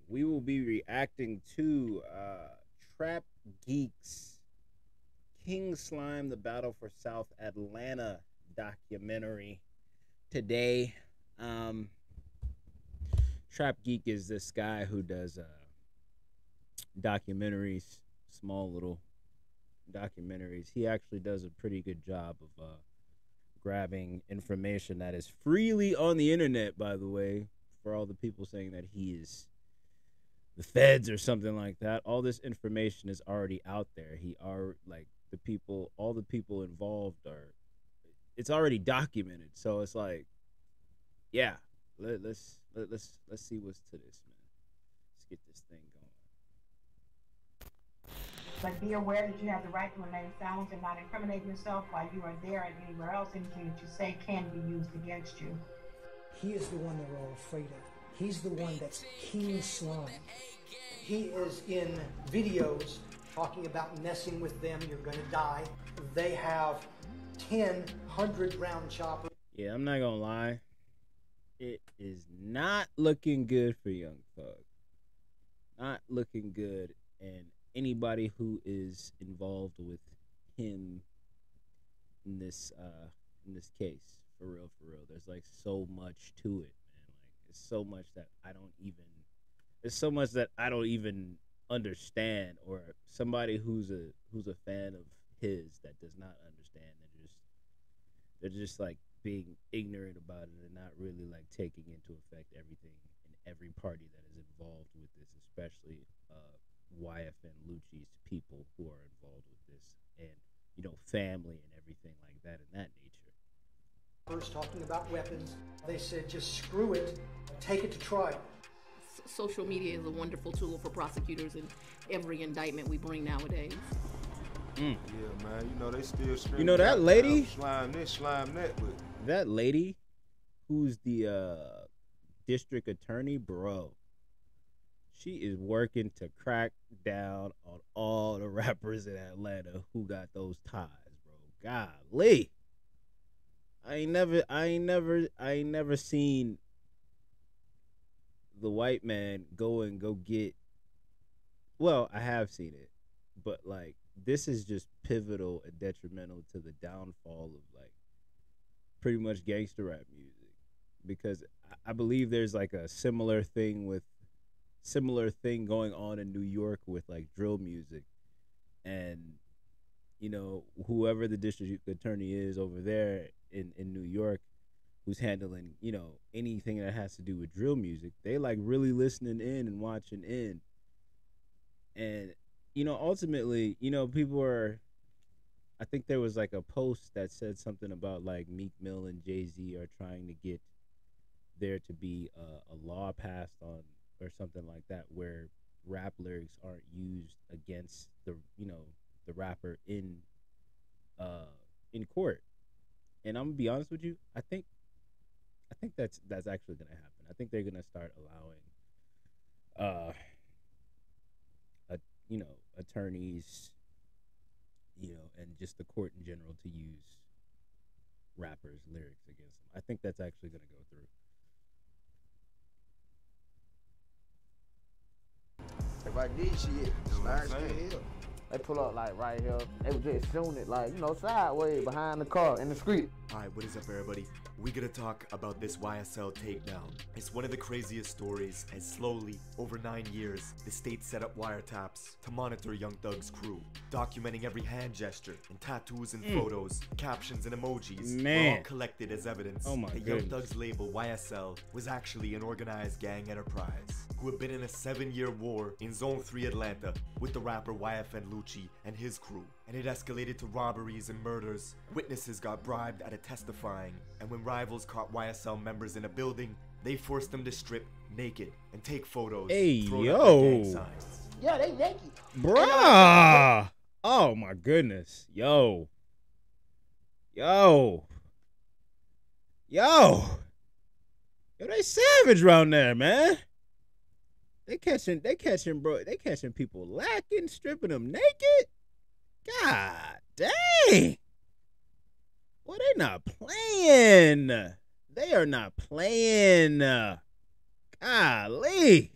we will be reacting to Trap Geeks King Slime: The Battle for South Atlanta documentary today. Um, Trap Geek is this guy who does documentaries, small little documentaries. He actually does a pretty good job of grabbing information that is freely on the internet, by the way, for all the people saying that he is the feds or something like that. All this information is already out there. He are like the people, all the people involved are. It's already documented, so it's like, yeah, let's see what's to this, man. Let's get this thing going. But be aware that you have the right to remain silent and not incriminate yourself while you are there and anywhere else. Anything that you say can be used against you. He is the one they're all afraid of. He's the one that's King Slime. He is in videos talking about messing with them, you're gonna die. They have 100 round choppers. Yeah, I'm not gonna lie. It is not looking good for Young Thug. Not looking good, and anybody who is involved with him in this case, for real, there's like so much to it, man. Like it's so much that I don't even. There's so much that I don't even understand, or somebody who's a fan of his that does not understand. They're just like being ignorant about it and not really like taking into effect everything and every party that is involved with this, especially YFN Lucci's people who are involved with this, and family and everything like that in that nature. First talking about weapons, they said just screw it, take it to trial. Social media is a wonderful tool for prosecutors in every indictment we bring nowadays. Yeah, man, they still screaming. You know that lady? Slime this, slime that, but that lady who's the district attorney, bro, she is working to crack down on all the rappers in Atlanta who got those ties, bro. Golly. I ain't never seen the white man go get. Well, I have seen it, but like this is just pivotal and detrimental to the downfall of like pretty much gangster rap music, because I believe there's like a similar thing going on in New York with like drill music, and whoever the district attorney is over there in New York who's handling anything that has to do with drill music, they like really listening in and watching in. And ultimately, people are. I think there was like a post that said something about like Meek Mill and Jay-Z are trying to get there to be a law passed on or something like that, where rap lyrics aren't used against the rapper in court. And I'm gonna be honest with you, I think that's actually gonna happen. I think they're gonna start allowing attorneys, and just the court in general to use rappers' lyrics against them. I think that's actually going to go through. If I did shit, slime still here. They pull up like right here. They was just shooting it like, sideways behind the car in the street. Alright, what is up, everybody? We gotta talk about this YSL takedown. It's one of the craziest stories, as slowly, over 9 years, the state set up wiretaps to monitor Young Thug's crew, documenting every hand gesture and tattoos and photos, captions and emojis were all collected as evidence that Young Thug's label YSL was actually an organized gang enterprise who had been in a 7-year war in Zone 3 Atlanta with the rapper YFN Lucci and his crew. And it escalated to robberies and murders. Witnesses got bribed out of testifying, and when rivals caught YSL members in a building, they forced them to strip naked and take photos. Hey, thrown yo. up their gang signs. Yeah, they naked. Bruh. Oh my goodness. Yo. Yo, they savage around there, man. They catching people lacking, stripping them naked. God dang. Well, they not playing. They are not playing. Golly.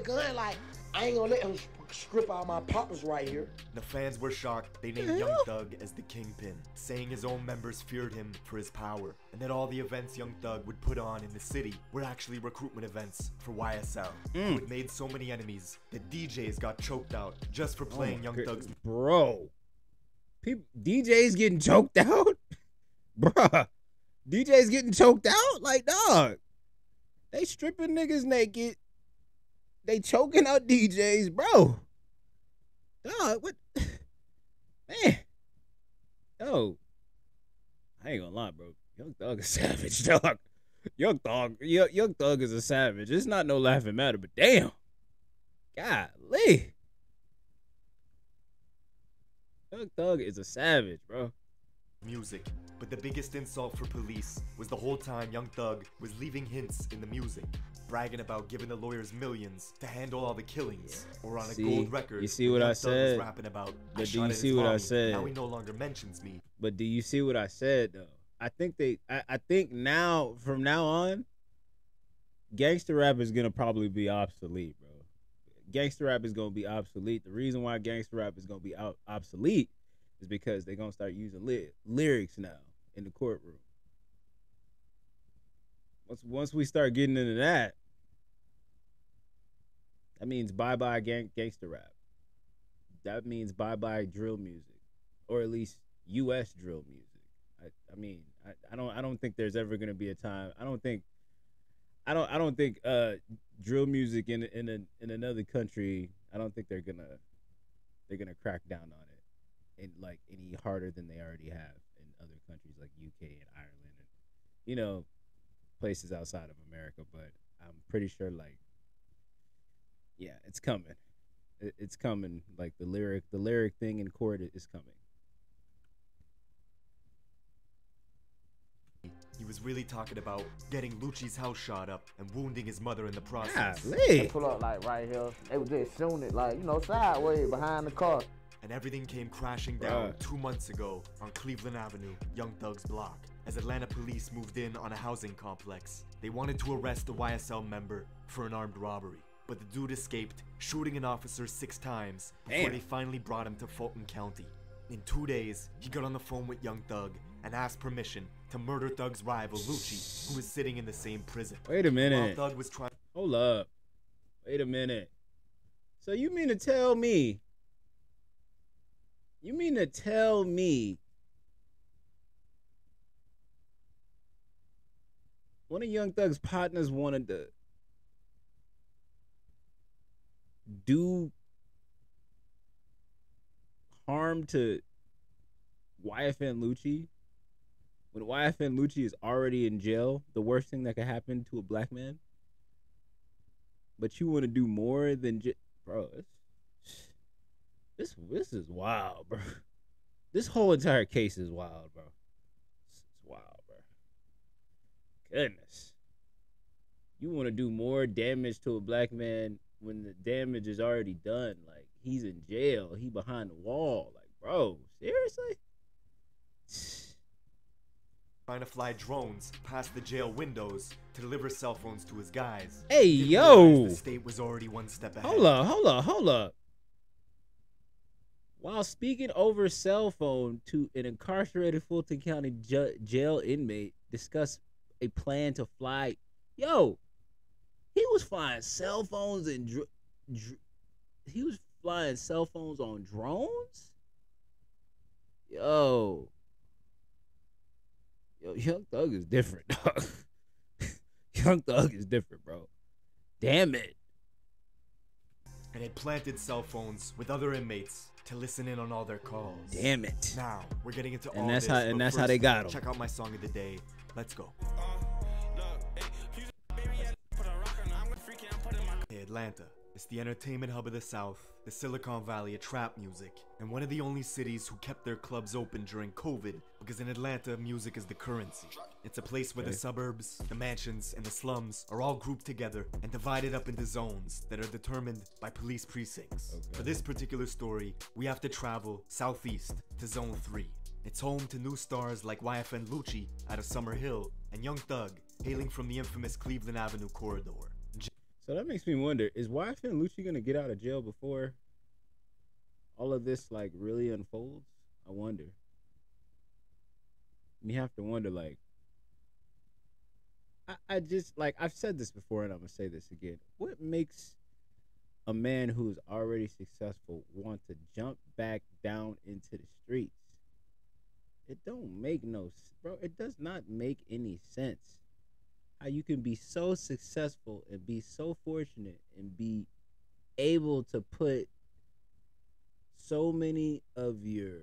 a gun. Like, I ain't gonna let him strip all my poppers right here. The fans were shocked. They named Young Thug as the Kingpin, saying his own members feared him for his power, and that all the events Young Thug would put on in the city were actually recruitment events for YSL, who had made so many enemies that DJs got choked out just for playing Young Thug's. Bro, DJs getting choked out? Bruh, DJs getting choked out? Like, dog, they stripping niggas naked. They choking out DJs, bro. Dog, what? Man. Yo. I ain't gonna lie, bro. Young Thug is savage, dog. Young Thug is a savage. It's not no laughing matter, but damn. Golly. Young Thug is a savage, bro. Music. But the biggest insult for police was the whole time Young Thug was leaving hints in the music, bragging about giving the lawyers millions to handle all the killings, or on a gold record. You see what I said? Was rapping about, but do you see what I said? Now he no longer mentions me. But do you see what I said though? I think now, from now on, gangster rap is gonna probably be obsolete, bro. Gangster rap is gonna be obsolete. The reason why gangster rap is gonna be obsolete is because they're gonna start using lyrics now in the courtroom. Once we start getting into that, that means bye-bye gangster rap. That means bye-bye drill music, or at least U.S. drill music. I don't think there's ever gonna be a time. I don't think drill music in another country. I don't think they're gonna crack down on it in like any harder than they already have in other countries like UK and Ireland and, you know, places outside of America. But I'm pretty sure, like, yeah, it's coming. It's coming. Like the lyric thing in court is coming. He was really talking about getting Lucci's house shot up and wounding his mother in the process. They pull up like right here. They was just shooting it like, you know, sideways behind the car. And everything came crashing down 2 months ago on Cleveland Avenue, Young Thug's block, as Atlanta police moved in on a housing complex. They wanted to arrest a YSL member for an armed robbery, but the dude escaped, shooting an officer 6 times before they finally brought him to Fulton County. In 2 days, he got on the phone with Young Thug and asked permission to murder Thug's rival Lucci, who was sitting in the same prison. Wait a minute. While Thug was trying. Hold up. Wait a minute. So you mean to tell me? One of Young Thug's partners wanted to do harm to YFN Lucci when YFN Lucci is already in jail? The worst thing that could happen to a black man. But you want to do more than just, bro. This is wild, bro. This whole entire case is wild, bro. This is wild, bro. Goodness. You want to do more damage to a black man when the damage is already done? Like, he's in jail. He behind the wall. Like, bro, seriously? Trying to fly drones past the jail windows to deliver cell phones to his guys. Hey, yo. The state was already one step ahead. Hold up. While speaking over cell phone to an incarcerated Fulton County jail inmate, discussed a plan to fly. Yo, he was flying cell phones and he was flying cell phones on drones. Yo, Young Thug is different, dog. Young Thug is different, bro. Damn it. And had planted cell phones with other inmates to listen in on all their calls. Damn it. Now, we're getting into and all that's this. And that's how they got him. Check out my song of the day. Let's go. Hey, Atlanta. It's the entertainment hub of the South, the Silicon Valley of trap music, and one of the only cities who kept their clubs open during COVID, because in Atlanta, music is the currency. It's a place where the suburbs, the mansions, and the slums are all grouped together and divided up into zones that are determined by police precincts. For this particular story, we have to travel southeast to Zone 3. It's home to new stars like YFN Lucci out of Summer Hill and Young Thug, hailing from the infamous Cleveland Avenue corridor. So that makes me wonder, is YFN Lucci gonna get out of jail before all of this like really unfolds? I wonder. You have to wonder, like, I just, like, I've said this before and I'm gonna say this again. What makes a man who's already successful want to jump back down into the streets? It don't make bro, it does not make any sense. How you can be so successful and be so fortunate and be able to put so many of your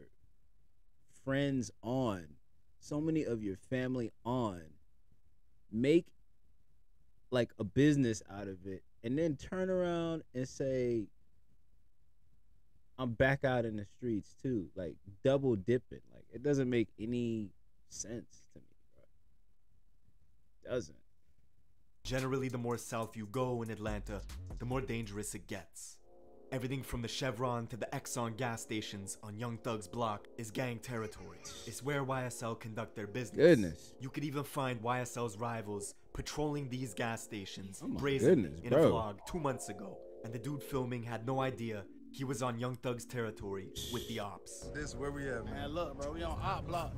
friends on, so many of your family on, make like a business out of it, and then turn around and say, I'm back out in the streets too, like double dipping. Like, it doesn't make any sense to me, bro. It doesn't. Generally, the more south you go in Atlanta, the more dangerous it gets. Everything from the Chevron to the Exxon gas stations on Young Thug's block is gang territory. It's where YSL conduct their business. Goodness. You could even find YSL's rivals patrolling these gas stations Oh my brazenly goodness, in a bro. vlog 2 months ago, and the dude filming had no idea he was on Young Thug's territory with the ops. This where we at, man? Man, look, bro, we on Op Block.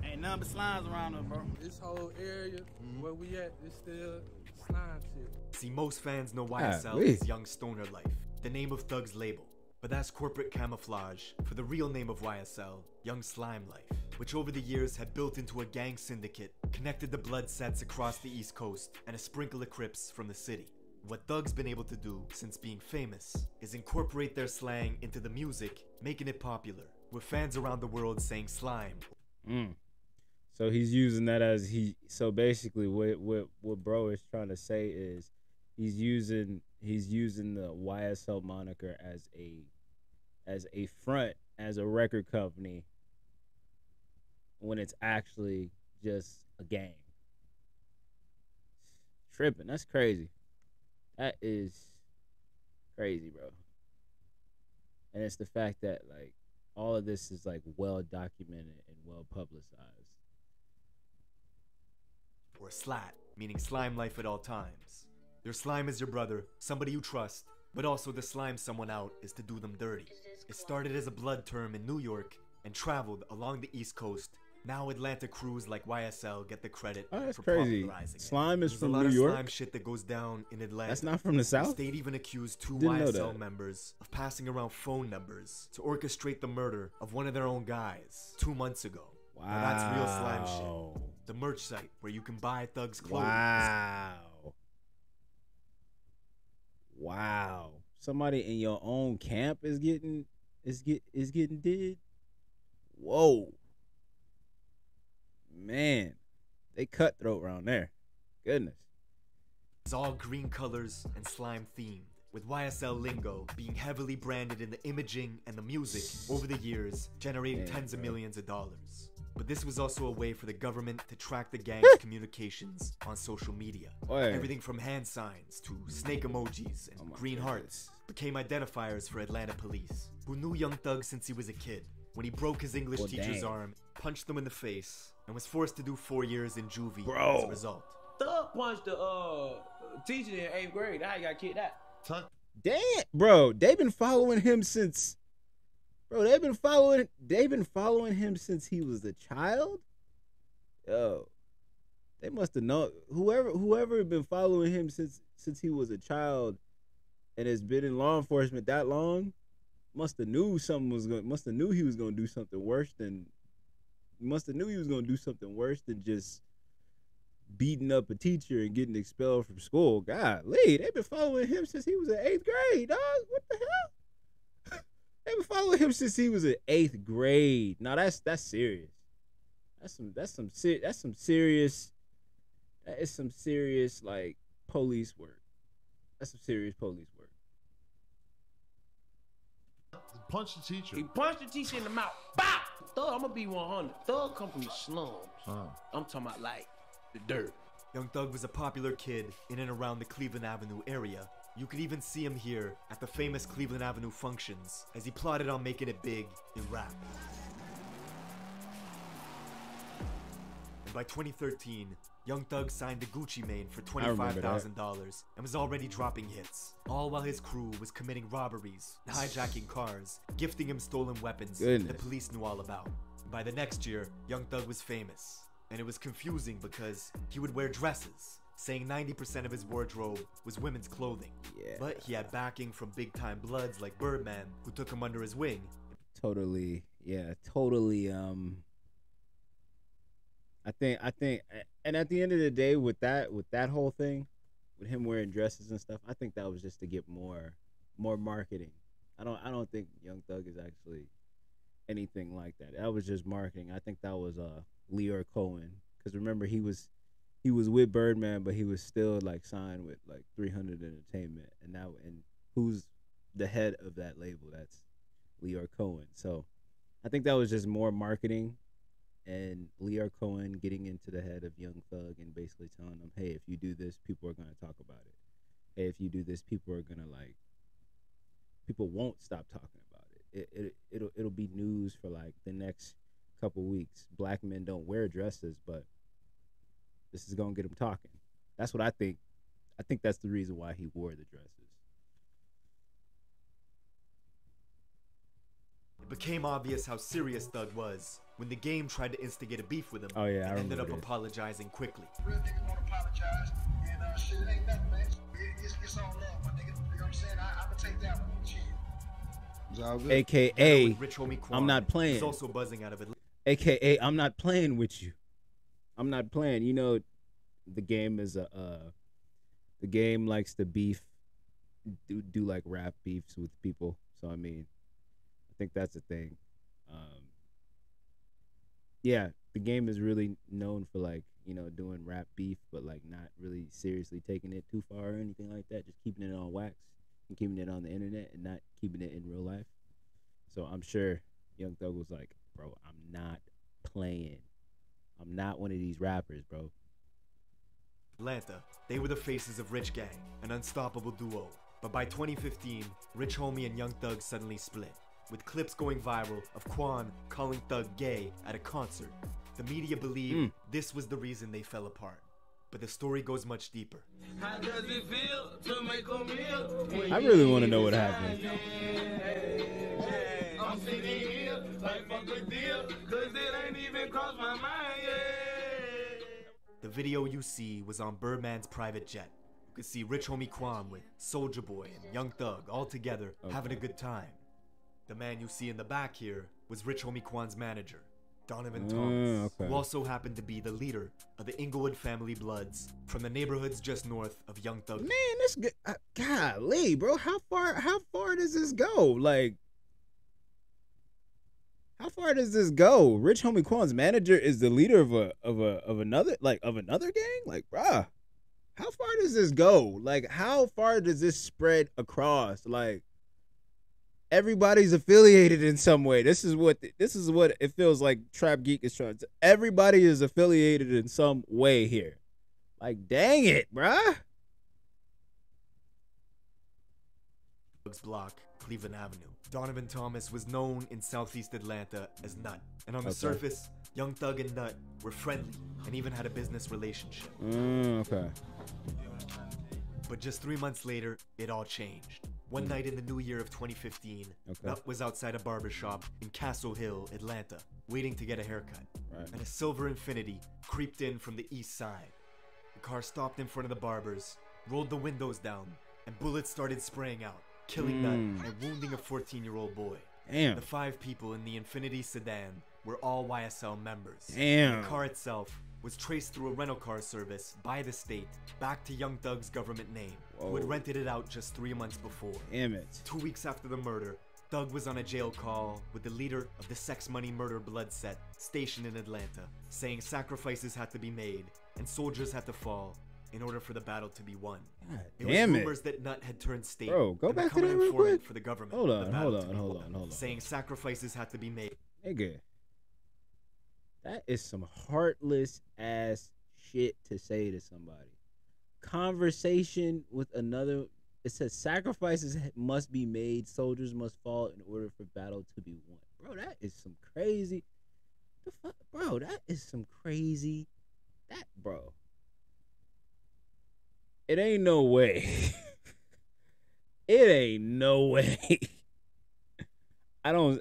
Ain't nothing but slimes around us, bro. This whole area where we at is still slime shit. See, most fans know YSL wait. as Young Stoner Life, the name of Thug's label. But that's corporate camouflage for the real name of YSL, Young Slime Life, which over the years had built into a gang syndicate, connected the blood sets across the East Coast, and a sprinkle of Crips from the city. What Thug's been able to do since being famous is incorporate their slang into the music, making it popular, with fans around the world saying slime. So he's using that as so basically what bro is trying to say is he's using the YSL moniker as a front, as a record company, when it's actually just a gang. Tripping. That's crazy. That is crazy, bro. And it's the fact that like all of this is like well documented and well publicized. Or slat, meaning slime life at all times. Your slime is your brother, somebody you trust, but also to slime someone out is to do them dirty. It started as a blood term in New York and traveled along the East Coast. Now Atlanta crews like YSL get the credit That's for crazy. popularizing it. Slime is There's from a lot New of York? slime shit that goes down in Atlanta. That's not from the South? The state even accused 2 Didn't know YSL that. members of passing around phone numbers to orchestrate the murder of one of their own guys 2 months ago. Wow. Now that's real slime shit. The merch site where you can buy Thug's clothing. Wow. Somebody in your own camp is getting did? Whoa. Man, they cutthroat around there. Goodness. It's all green colors and slime themed, with YSL lingo being heavily branded in the imaging and the music over the years, generating tens of millions of dollars. But this was also a way for the government to track the gang's communications on social media. Word. Everything from hand signs to snake emojis and green hearts became identifiers for Atlanta police, who knew Young Thug since he was a kid, when he broke his English Well, teacher's dang. arm, punched him in the face, and was forced to do 4 years in juvie Bro. as a result. Thug punched the teacher in 8th grade. Now he got kicked out. Damn, bro, they've been following him since. Bro, they've been following him since he was a child. Yo, they must have known whoever had been following him since he was a child, and has been in law enforcement that long. Must have knew he was gonna do something worse than. Must have knew he was gonna do something worse than just beating up a teacher and getting expelled from school. Golly, they've been following him since he was in 8th grade, dog. What the hell? They've been following him since he was in 8th grade. Now that's serious. That is some serious like police work. That's some serious police work. Punch the teacher. He punched the teacher in the mouth. Bow! Thug, I'm gonna be 100. Thug come from the slums. I'm talking about like the dirt. Young Thug was a popular kid in and around the Cleveland Avenue area. You could even see him here at the famous Cleveland Avenue functions as he plotted on making it big in rap. And by 2013, Young Thug signed to Gucci Mane for remember that. $25,000 and was already dropping hits, all while his crew was committing robberies, hijacking cars, gifting him stolen weapons Goodness. the police knew all about. By the next year, Young Thug was famous, and it was confusing because he would wear dresses, saying 90% of his wardrobe was women's clothing. Yeah. But he had backing from big-time bloods like Birdman, who took him under his wing. Totally. I think, and at the end of the day, with that whole thing, with him wearing dresses and stuff, I think that was just to get more marketing. I don't think Young Thug is actually anything like that. That was just marketing. I think that was Lyor Cohen, because remember he was with Birdman, but he was still like signed with like 300 Entertainment, and who's the head of that label? That's Lyor Cohen. So I think that was just more marketing. And Lyor Cohen getting into the head of Young Thug and basically telling them, hey, if you do this, people are going to talk about it. Hey, if you do this, people won't stop talking about it. It'll be news for like the next couple weeks. Black men don't wear dresses, but this is going to get them talking. That's what I think. I think that's the reason why he wore the dresses. It became obvious how serious Thug was when the game tried to instigate a beef with him. Oh, yeah, I and ended up remember this. apologizing quickly. Real niggas won't apologize, and shit, it ain't nothing, man. It's all love, my nigga. You know what I'm saying? I'm gonna take that one. Shit. It's all good. AKA, With Rich Homie Quan, I'm not playing. He's also buzzing out of it. AKA, I'm not playing with you. I'm not playing. You know, the game is the game likes to beef, do like rap beefs with people. So I mean, I think that's a thing. Yeah, the game is really known for like, you know, doing rap beef, but like not really seriously taking it too far or anything like that. Just keeping it on wax and keeping it on the internet and not keeping it in real life. So I'm sure Young Thug was like, bro, I'm not playing. I'm not one of these rappers, bro. Atlanta, they were the faces of Rich Gang, an unstoppable duo. But by 2015, Rich Homie and Young Thug suddenly split, with clips going viral of Quan calling Thug gay at a concert. The media believed this was the reason they fell apart. But the story goes much deeper. How does it feel to make a meal? I really want to know what happened. I'm sitting here like fuck a deal, cause it ain't even crossed my mind yet. The video you see was on Birdman's private jet. You could see Rich Homie Quan with Soulja Boy and Young Thug all together having a good time. The man you see in the back here was Rich Homie Quan's manager, Donovan Thomas, who also happened to be the leader of the Inglewood family Bloods from the neighborhoods just north of Young Thug. Man, this golly, bro, how far does this go? Like, how far does this go? Rich Homie Quan's manager is the leader of another gang? Like, bruh, how far does this go? Like, how far does this spread across? Like, everybody's affiliated in some way. This is what it feels like Trap Geek is trying to. Everybody is affiliated in some way here. Like, dang it, bruh. Thug's block, Cleveland Avenue. Donovan Thomas was known in Southeast Atlanta as Nut. And on the surface, Young Thug and Nut were friendly and even had a business relationship. Okay. But just 3 months later, it all changed. One night in the new year of 2015, Nut was outside a barbershop in Castle Hill, Atlanta, waiting to get a haircut. And a silver Infiniti creeped in from the east side. The car stopped in front of the barbers, rolled the windows down, and bullets started spraying out, killing Nut and wounding a 14-year-old boy. Damn. The 5 people in the Infiniti sedan were all YSL members. Damn. The car itself was traced through a rental car service by the state back to Young Thug's government name, who had rented it out just 3 months before. Damn it. 2 weeks after the murder, Thug was on a jail call with the leader of the Sex Money Murder Blood set stationed in Atlanta, saying sacrifices had to be made and soldiers had to fall in order for the battle to be won. It was rumors that Nut had turned state. Bro, go and back to become that an real informant quick. for the government. Hold of the battle to be on. won, saying sacrifices had to be made. Nigga, that is some heartless ass shit to say to somebody. Conversation with another. It says sacrifices must be made, soldiers must fall in order for battle to be won. Bro, that is some crazy. The fuck, bro, that is some crazy. That, bro, It ain't no way. It ain't no way. I don't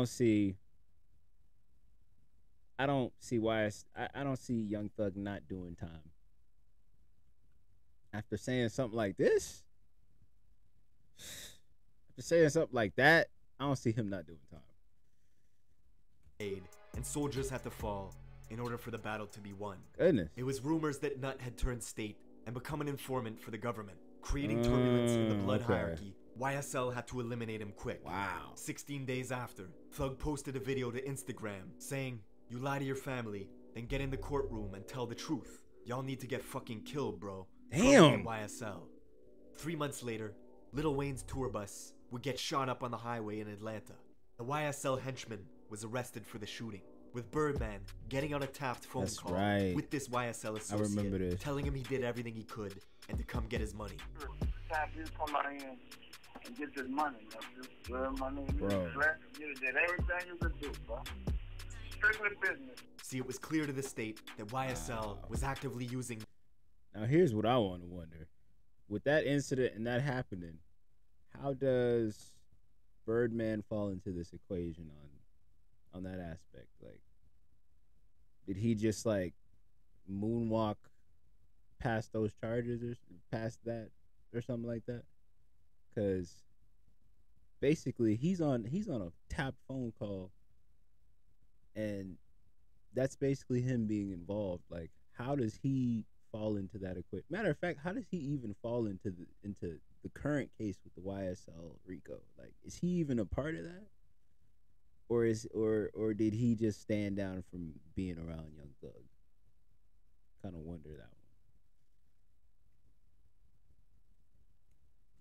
see. I don't see why. I don't see Young Thug not doing time. After saying something like this, after saying something like that, I don't see him not doing time. And soldiers had to fall in order for the battle to be won. Goodness. It was rumors that Nut had turned state and become an informant for the government, creating turbulence in the blood hierarchy. YSL had to eliminate him quick. Wow. 16 days after, Thug posted a video to Instagram saying, "You lie to your family, then get in the courtroom and tell the truth. Y'all need to get fucking killed, bro." Damn. YSL. 3 months later, Lil Wayne's tour bus would get shot up on the highway in Atlanta. The YSL henchman was arrested for the shooting, with Birdman getting on a Taft phone call with this YSL associate, telling him he did everything he could and to come get his money. Taft, you come out here and get this money, money. Bro. You did everything you could do, bro. Strictly business. See, it was clear to the state that YSL was actively using. Now here's what I want to wonder. With that incident and that happening, how does Birdman fall into this equation on that aspect? Like, did he just like moonwalk past those charges or past that or something like that? Because basically he's on a tapped phone call, and that's basically him being involved. Like, how does he fall into that equation? Matter of fact, how does he even fall into the current case with the YSL Rico? Like, is he even a part of that? Or did he just stand down from being around Young Thug? Kind of wonder that one.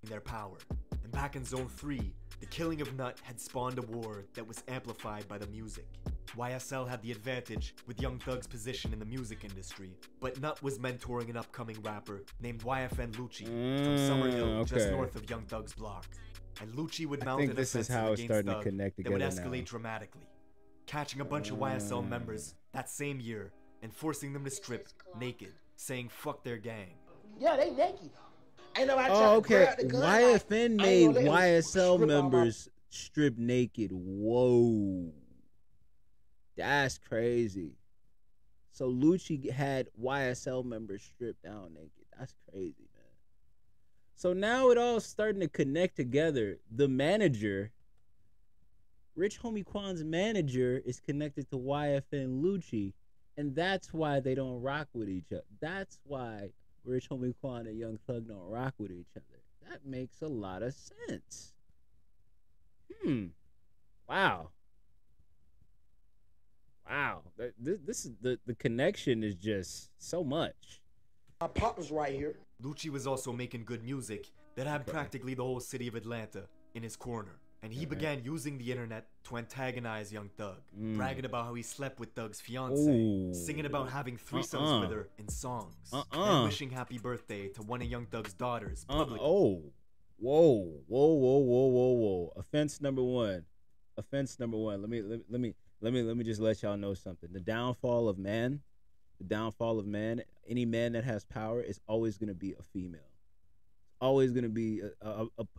Their power. And back in Zone 3, the killing of Nut had spawned a war that was amplified by the music. YSL had the advantage with Young Thug's position in the music industry, but Nut was mentoring an upcoming rapper named YFN Lucci from Summerhill, just north of Young Thug's block. And Lucci would mount an offensive against Thug that would escalate dramatically, catching a bunch of YSL members that same year and forcing them to strip naked, saying fuck their gang. Yeah, they naked. Ain't nobody Oh, okay. YFN made YSL members strip naked. Whoa. That's crazy. So Lucci had YSL members stripped down naked. That's crazy, man. So now it all starting to connect together. The manager, Rich Homie Quan's manager, is connected to YFN Lucci, and that's why they don't rock with each other. That's why Rich Homie Quan and Young Thug don't rock with each other. That makes a lot of sense. Wow. Wow. This is the connection is just so much. My partner's right here. Lucci was also making good music that had practically the whole city of Atlanta in his corner. And he began using the internet to antagonize Young Thug, bragging about how he slept with Thug's fiance, singing about having threesomes with her in songs, and wishing happy birthday to one of Young Thug's daughters publicly. Whoa. Offense number one. Let me just let y'all know something. The downfall of man, any man that has power is always going to be a female. Always going to be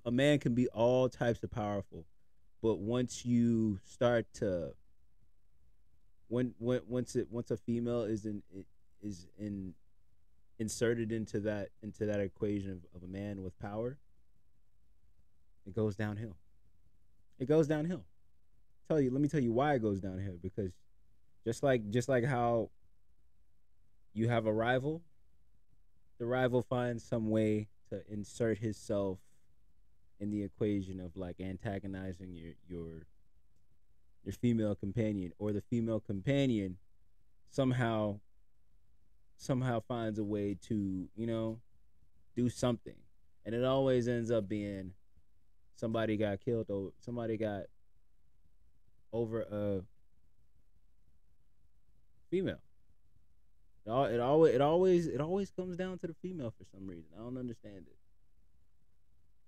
a man can be all types of powerful, but once you start to once a female is inserted into that equation of a man with power, it goes downhill. Let me tell you why it goes downhill. Because just like how you have a rival, the rival finds some way to insert himself in the equation of like antagonizing your female companion, or the female companion somehow finds a way to, do something, and it always ends up being somebody got killed, or somebody got over a female. It always comes down to the female for some reason. I don't understand it.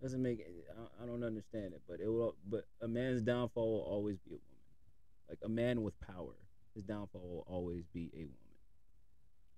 Doesn't make it. I don't understand it. But But a man's downfall will always be a woman. Like a man with power, his downfall will always be a woman.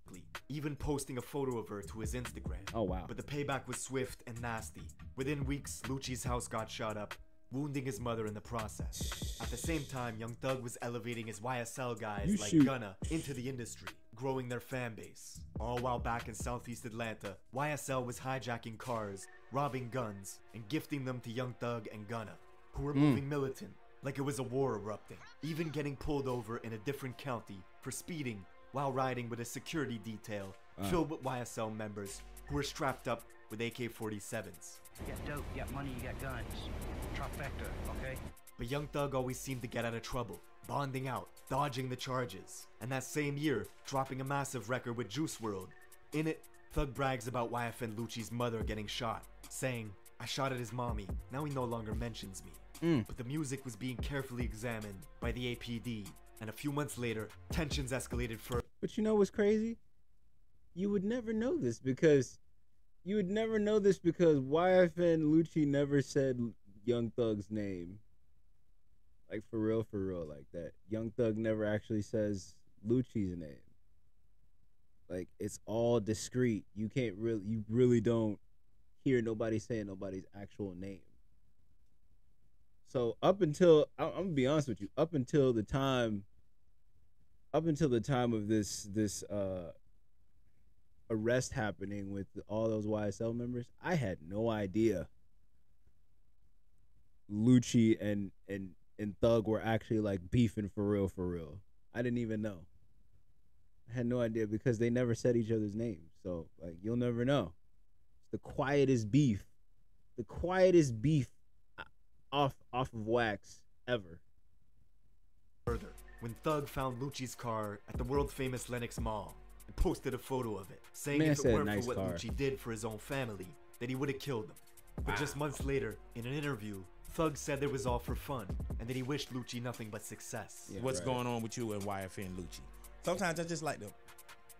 publicly, even posting a photo of her to his Instagram. Oh, wow. But the payback was swift and nasty. Within weeks, Lucci's house got shot up, wounding his mother in the process. At the same time, Young Thug was elevating his YSL guys like Gunna into the industry, growing their fan base. All while back in Southeast Atlanta, YSL was hijacking cars, robbing guns, and gifting them to Young Thug and Gunna, who were moving militant, like it was a war erupting, even getting pulled over in a different county for speeding while riding with a security detail filled with YSL members who were strapped up with AK-47s. You got dope, you got money, you got guns. Trifecta, okay? But Young Thug always seemed to get out of trouble, bonding out, dodging the charges, and that same year, dropping a massive record with Juice WRLD. In it, Thug brags about YFN Lucci's mother getting shot, saying, "I shot at his mommy, now he no longer mentions me." But the music was being carefully examined by the APD, and a few months later, tensions escalated further. But you know what's crazy? You would never know this because YFN Lucci never said Young Thug's name. Like for real like that. Young Thug never actually says Lucci's name. Like it's all discreet. You really don't hear nobody saying nobody's actual name. So up until I'm gonna be honest with you, up until the time of this arrest happening with all those YSL members, I had no idea Lucci and Thug were actually like beefing for real. I didn't even know. I had no idea because they never said each other's names. So like you'll never know. It's the quietest beef off of wax ever. Further, when Thug found Lucci's car at the world famous Lenox Mall and posted a photo of it, saying if it weren't for what Lucci did for his own family, that he would have killed them. But just months later, in an interview, Thug said it was all for fun and that he wished Lucci nothing but success. Yeah, what's going on with you and YFN Lucci? Sometimes I just like to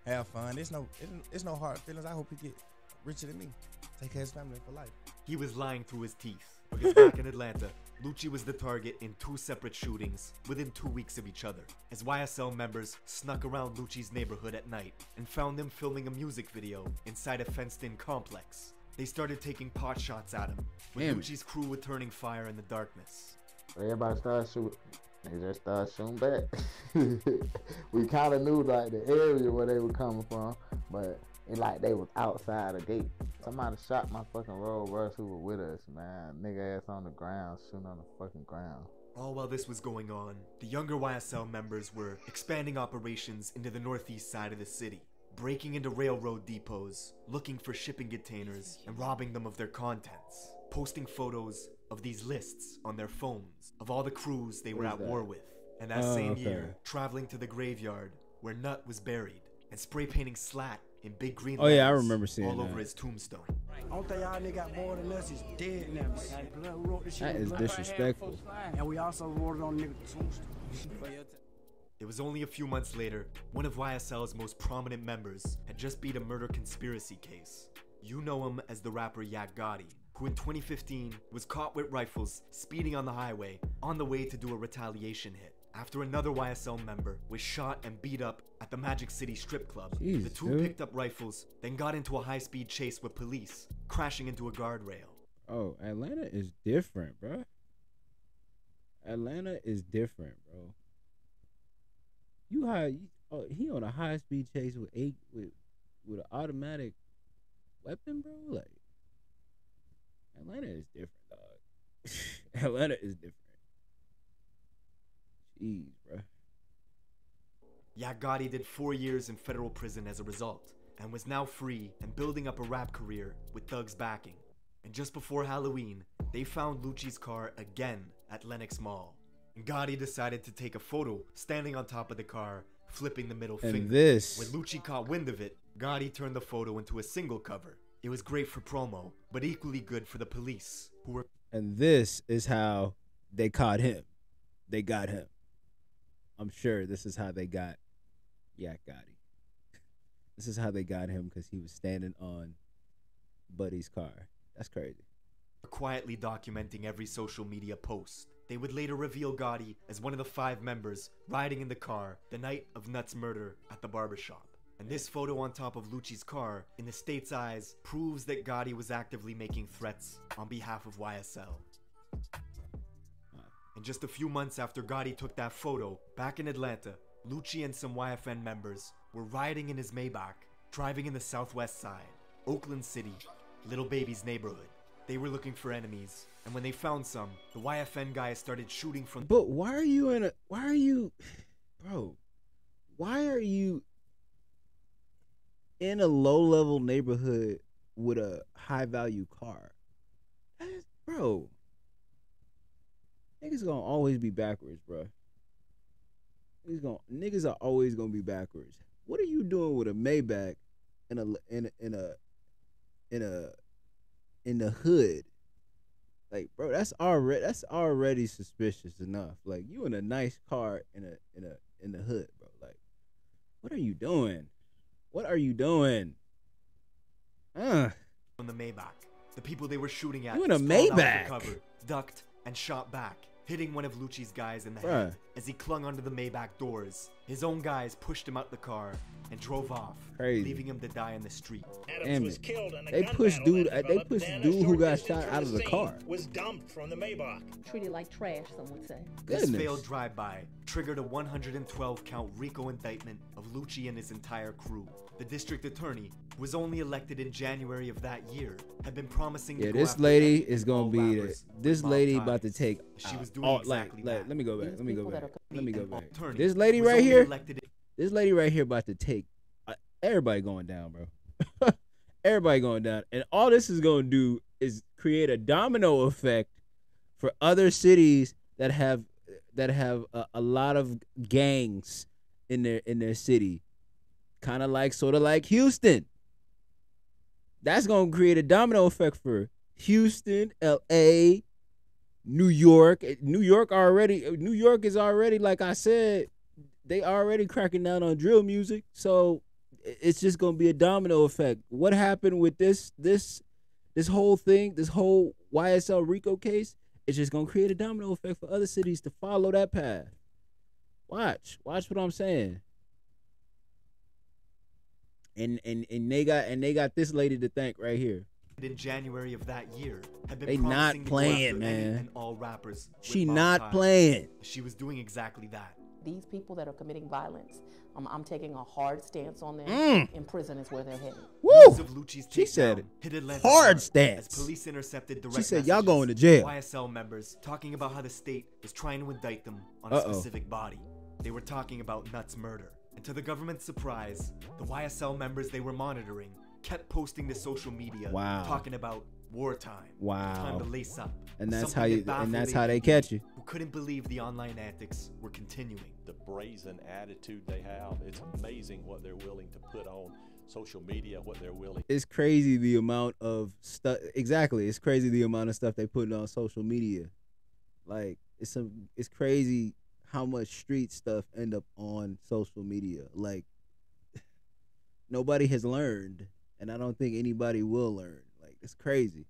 have fun. It's no hard feelings. I hope he get richer than me. Take care of his family for life. He was lying through his teeth. Because back in Atlanta, Lucci was the target in 2 separate shootings within 2 weeks of each other, as YSL members snuck around Lucci's neighborhood at night and found him filming a music video inside a fenced-in complex. They started taking pot shots at him, with Lucci's crew returning fire in the darkness. Everybody started shooting. They just started shooting back. We kind of knew like the area where they were coming from, but it like they was outside the gate. Somebody shot my fucking Rolls Royce who were with us, man. Nigga ass on the ground, shooting on the fucking ground. All while this was going on, the younger YSL members were expanding operations into the northeast side of the city, breaking into railroad depots, looking for shipping containers, and robbing them of their contents, posting photos of these lists on their phones of all the crews they were at war with, and that same year, traveling to the graveyard where Nut was buried, and spray painting Slat in big green letters I remember seeing all that. over his tombstone. Only thing y'all nigga got more than us is dead now. We wrote this shit That is disrespectful. And we also wrote it on nigga's tombstone. It was only a few months later, one of YSL's most prominent members had just beat a murder conspiracy case. You know him as the rapper Yak Gotti, who in 2015 was caught with rifles speeding on the highway on the way to do a retaliation hit. After another YSL member was shot and beat up at the Magic City strip club, the two picked up rifles, then got into a high-speed chase with police, crashing into a guardrail. Oh, Atlanta is different, bro. Atlanta is different, bro. He on a high-speed chase with an automatic weapon, bro. Like Atlanta is different, dog. Atlanta is different. Jeez, bro. Yak Gotti did 4 years in federal prison as a result, and was now free and building up a rap career with Thug's backing. And just before Halloween, they found Lucci's car again at Lenox Mall. And Gotti decided to take a photo standing on top of the car, flipping the middle finger. When Lucci caught wind of it, Gotti turned the photo into a single cover. It was great for promo, but equally good for the police, who were... And this is how they caught him. They got him. I'm sure this is how they got Yak Gotti. This is how they got him, because he was standing on Buddy's car. That's crazy. Quietly documenting every social media post. They would later reveal Gotti as one of the 5 members riding in the car the night of Nut's murder at the barbershop. And this photo on top of Lucci's car, in the state's eyes, proves that Gotti was actively making threats on behalf of YSL. And just a few months after Gotti took that photo, back in Atlanta, Lucci and some YFN members were riding in his Maybach, driving in the southwest side, Oakland City, Little Baby's neighborhood. They were looking for enemies, and when they found some, the YFN guys started shooting from— But why are you in a low-level neighborhood with a high-value car? Bro, niggas gonna always be backwards, bro. Niggas are always gonna be backwards. What are you doing with a Maybach in the hood? Like, bro, that's already suspicious enough. Like, you in a nice car in the hood, bro. Like, what are you doing? What are you doing? From the Maybach. The people they were shooting at You in a sprawled out of the Maybach? cover, ducked, and shot back, hitting one of Lucci's guys in the Bruh. head as he clung onto the Maybach doors. His own guys pushed him out the car and drove off, Crazy. leaving him to die in the street. Damn it. They pushed dude who got shot out of the car. Was dumped from the Maybach. Treated like trash, some would say. This Goodness. failed drive-by triggered a 112-count RICO indictment of Lucci and his entire crew. The district attorney, who was only elected in January of that year, had been promising to Yeah, go this after lady any is and gonna all be rappers this with lady mob about to ties. take She was doing all, exactly let me go back. Let me go back. Let me go back. attorney This lady was right only here, elected this lady right here about to take everybody going down, bro. Everybody going down, and all this is gonna do is create a domino effect for other cities that have a lot of gangs in their city, kind of like sort of like Houston. That's gonna create a domino effect for Houston, L.A., New York. New York is already, like I said, they already cracking down on drill music. So it's just gonna be a domino effect. What happened with this whole thing, this whole YSL RICO case? It's just gonna create a domino effect for other cities to follow that path. Watch what I'm saying. And they got this lady to thank right here. in January of that year had been They not promising to go playing, after any man. and all rappers with She mob not ties. playing. She was doing exactly that. These people that are committing violence, I'm taking a hard stance on them. Mm. In prison is where they're headed. Woo! News of Lucci's She said takedown it. hit Atlanta Hard as stance. police intercepted direct She said, "Y'all messages going to jail." from YSL members talking about how the state is trying to indict them on Uh-oh. a specific body. They were talking about Nuts' murder. And to the government's surprise, the YSL members they were monitoring kept posting to social media Wow. talking about wartime. Wow. Time to lace up. And that's Something how you- that baffled and that's how they APD, catch you. Who couldn't believe the online antics were continuing. The brazen attitude they have, it's amazing what they're willing to put on social media, what they're willing. It's crazy the amount of stuff. Exactly, it's crazy the amount of stuff they put on social media. Like it's crazy how much street stuff end up on social media. Like nobody has learned, and I don't think anybody will learn. Like it's crazy.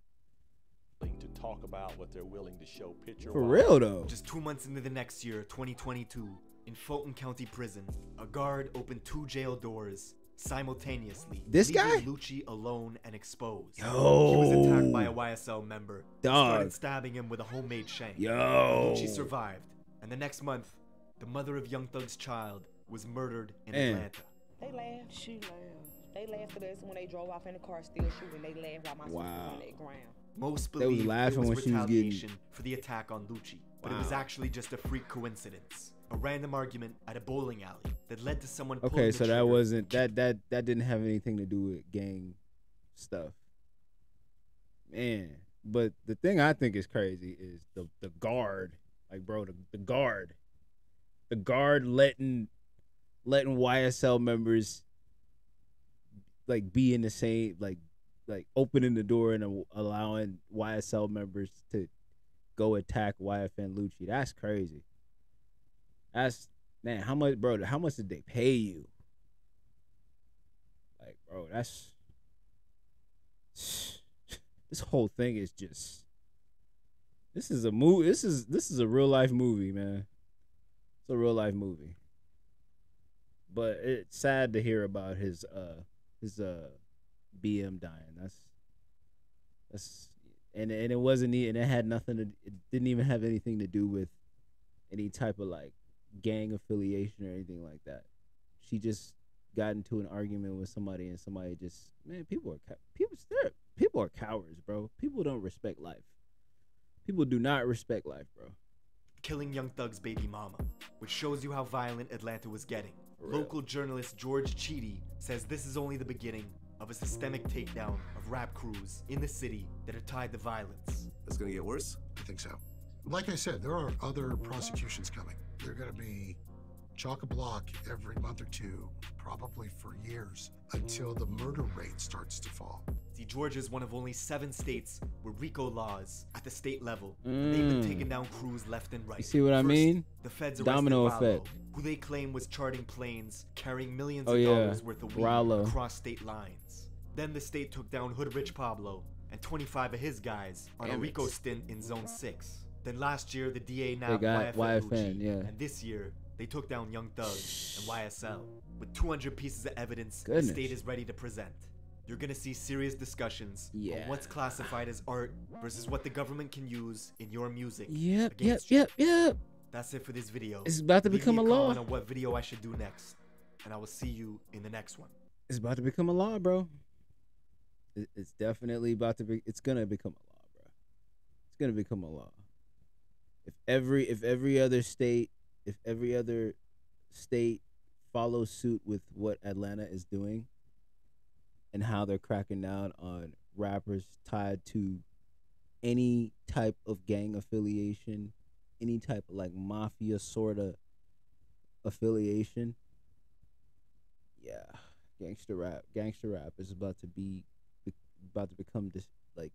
To talk about what they're willing to show picture. For real though. Just 2 months into the next year, 2022, in Fulton County Prison, a guard opened 2 jail doors simultaneously. This leaving guy? Lucci alone and exposed. Yo. He was attacked by a YSL member. Who Dog. started stabbing him with a homemade shank. Yo. Lucci survived, and the next month, the mother of Young Thug's child was murdered in Man. Atlanta. They laughed. She laughed. They laughed at us when they drove off in the car still shooting. They laughed while my sister was on that ground. Most They was believe laughing it was when she was getting- retaliation for the attack on Lucci, but it was Wow. actually just a freak coincidence. A random argument at a bowling alley that led to someone Okay, pulling so the that trigger. wasn't that didn't have anything to do with gang stuff. Man, but the thing I think is crazy is the guard. Like, bro, the guard letting YSL members like be in the same like opening the door and allowing YSL members to go attack YFN Lucci. That's crazy. That's, man, how much did they pay you? Like, bro, that's this whole thing is just, this is a movie. This is a real life movie, man. It's a real life movie. But it's sad to hear about his BM dying. That's and it wasn't and it had nothing to, it didn't even have anything to do with any type of like gang affiliation or anything like that. She just got into an argument with somebody, and somebody just, man, people are cowards, bro. People don't respect life. People do not respect life, bro. Killing Young Thug's baby mama, which shows you how violent Atlanta was getting. Local journalist George Cheedy says this is only the beginning of a systemic takedown of rap crews in the city that are tied to violence. It's gonna get worse? I think so. Like I said, there are other prosecutions coming. They're gonna be chock-a-block every month or two, probably for years, until the murder rate starts to fall. See, Georgia is one of only 7 states where RICO laws at the state level. They've been taking down crews left and right. You see what I mean? The feds Domino arrested Rallo, effect. who they claim was charting planes carrying millions of dollars worth of weed Rallo. across state lines. Then the state took down Hood Rich Pablo and 25 of his guys on a RICO stint in Zone 6. Then last year, the DA nabbed YFN, and this year, they took down Young Thug and YSL. With 200 pieces of evidence, the state is ready to present. You're gonna see serious discussions on what's classified as art versus what the government can use in your music. Yep. That's it for this video. It's about to become a law. Comment on what video I should do next, and I will see you in the next one. It's about to become a law, bro. It's definitely about to be. It's gonna become a law, bro. It's gonna become a law. If every other state follows suit with what Atlanta is doing and how they're cracking down on rappers tied to any type of gang affiliation, any type of like mafia sort of affiliation, yeah, gangster rap is about to become this like